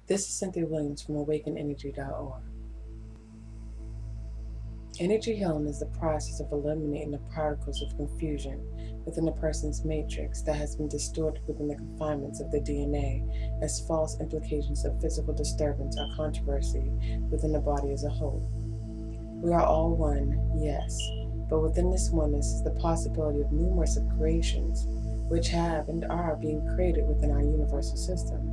This is Cynthia Williams from awakenenergy.org. Energy healing is the process of eliminating the particles of confusion within a person's matrix that has been distorted within the confinements of their DNA as false implications of physical disturbance or controversy within the body as a whole. We are all one, yes, but within this oneness is the possibility of numerous of creations which have and are being created within our universal system.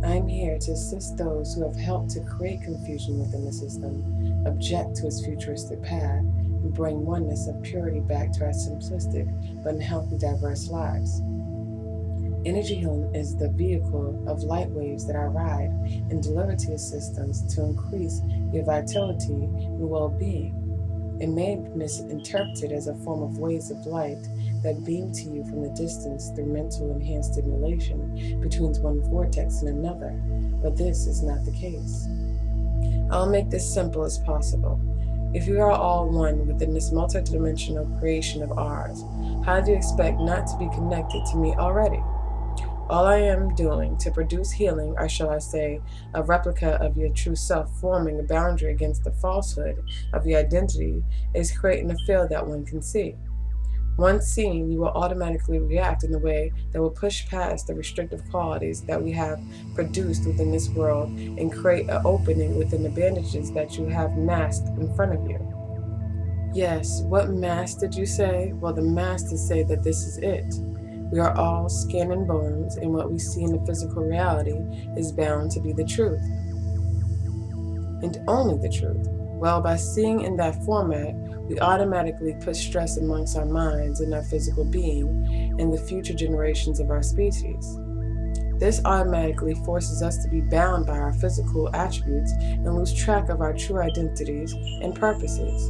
I am here to assist those who have helped to create confusion within the system, object to its futuristic path, and bring oneness of purity back to our simplistic but healthy, diverse lives. Energy healing is the vehicle of light waves that I ride and deliver to your systems to increase your vitality and well-being. It may be misinterpreted as a form of waves of light that beam to you from the distance through mental enhanced stimulation between one vortex and another, but this is not the case. I'll make this simple as possible. If we are all one within this multidimensional creation of ours, how do you expect not to be connected to me already? All I am doing to produce healing, or shall I say, a replica of your true self forming a boundary against the falsehood of your identity, is creating a field that one can see. Once seen, you will automatically react in a way that will push past the restrictive qualities that we have produced within this world and create an opening within the bandages that you have masked in front of you. Yes, what mask did you say? Well, the masters say that this is it. We are all skin and bones, and what we see in the physical reality is bound to be the truth. And only the truth. Well, by seeing in that format, we automatically put stress amongst our minds and our physical being and the future generations of our species. This automatically forces us to be bound by our physical attributes and lose track of our true identities and purposes,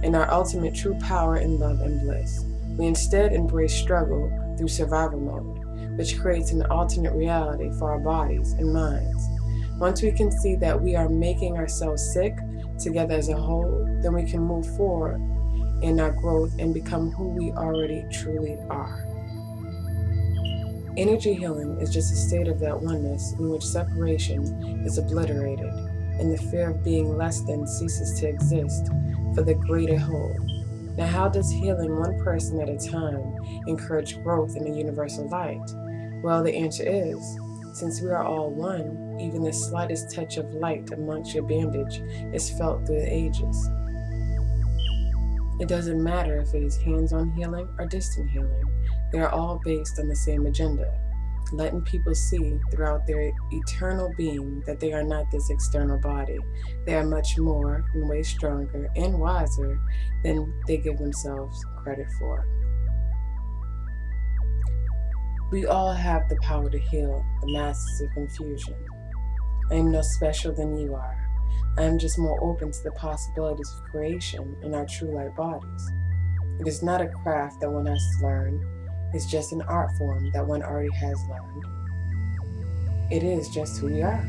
and our ultimate true power in love and bliss. We instead embrace struggle through survival mode, which creates an alternate reality for our bodies and minds. Once we can see that we are making ourselves sick together as a whole, then we can move forward in our growth and become who we already truly are. Energy healing is just a state of that oneness in which separation is obliterated and the fear of being less than ceases to exist for the greater whole. Now, how does healing one person at a time encourage growth in the universal light? Well, the answer is, since we are all one, even the slightest touch of light amongst your bandage is felt through the ages. It doesn't matter if it is hands-on healing or distant healing. They are all based on the same agenda, letting people see throughout their eternal being that they are not this external body. They are much more and way stronger and wiser than they give themselves credit for. We all have the power to heal the masses of confusion. I am no special than you are. I am just more open to the possibilities of creation in our true light bodies. It is not a craft that one has to learn. It's just an art form that one already has learned. It is just who we are.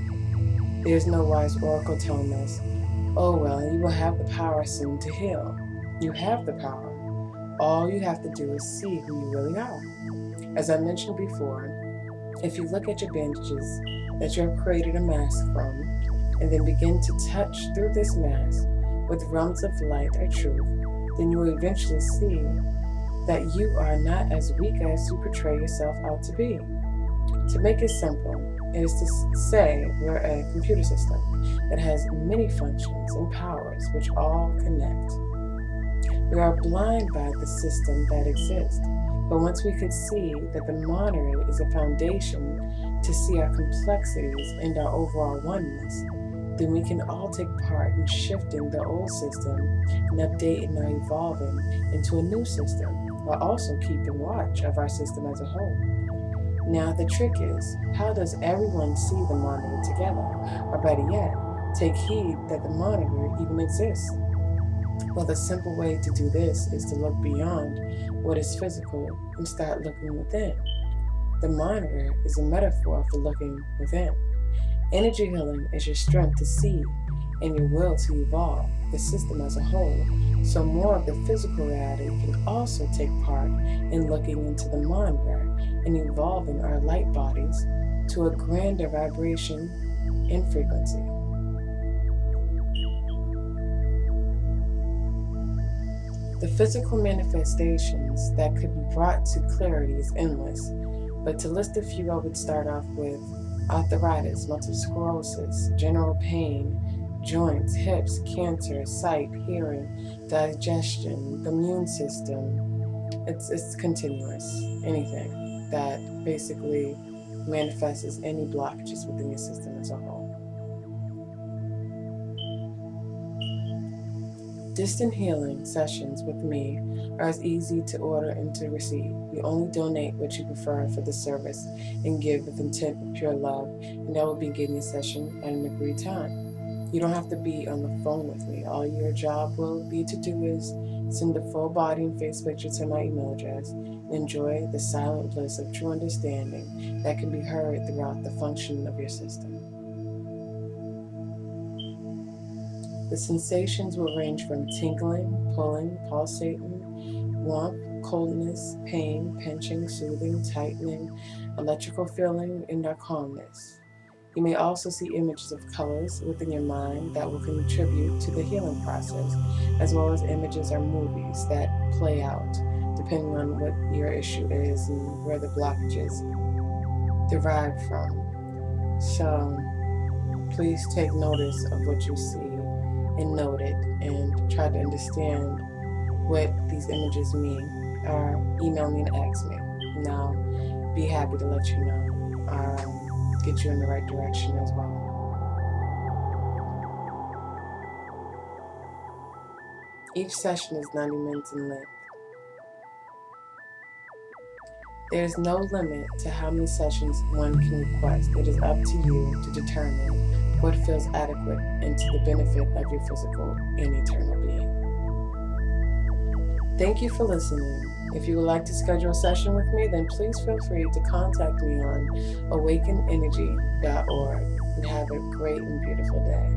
There is no wise oracle telling us, oh well, you will have the power soon to heal. You have the power. All you have to do is see who you really are. As I mentioned before, if you look at your bandages that you have created a mask from, and then begin to touch through this mask with realms of light or truth, then you will eventually see that you are not as weak as you portray yourself out to be. To make it simple, it is to say we're a computer system that has many functions and powers which all connect. We are blind by the system that exists, but once we could see that the monitor is a foundation to see our complexities and our overall oneness, then we can all take part in shifting the old system and updating or evolving into a new system, while also keeping watch of our system as a whole. Now the trick is, how does everyone see the monitor together? Or better yet, take heed that the monitor even exists. Well, the simple way to do this is to look beyond what is physical and start looking within. The monitor is a metaphor for looking within. Energy healing is your strength to see and your will to evolve the system as a whole, so more of the physical reality can also take part in looking into the monitor and evolving our light bodies to a grander vibration and frequency. The physical manifestations that could be brought to clarity is endless, but to list a few, I would start off with arthritis, multiple sclerosis, general pain, joints, hips, cancer, sight, hearing, digestion, the immune system. It's continuous. Anything that basically manifests as any blockages within your system as a whole. Distant healing sessions with me are as easy to order and to receive. You only donate what you prefer for the service and give with intent of pure love, and I will begin your session at an agreed time. You don't have to be on the phone with me. All your job will be to do is send a full body and face picture to my email address and enjoy the silent bliss of true understanding that can be heard throughout the functioning of your system. The sensations will range from tingling, pulling, pulsating, warmth, coldness, pain, pinching, soothing, tightening, electrical feeling, and calmness. You may also see images of colors within your mind that will contribute to the healing process, as well as images or movies that play out, depending on what your issue is and where the blockages derive from. So please take notice of what you see and note it and try to understand what these images mean, or email me and ask me. And I'll be happy to let you know, or get you in the right direction as well. Each session is 90 minutes in length. There is no limit to how many sessions one can request. It is up to you to determine what feels adequate and to the benefit of your physical and eternal being. Thank you for listening. If you would like to schedule a session with me, then please feel free to contact me on awakenenergy.org, and have a great and beautiful day.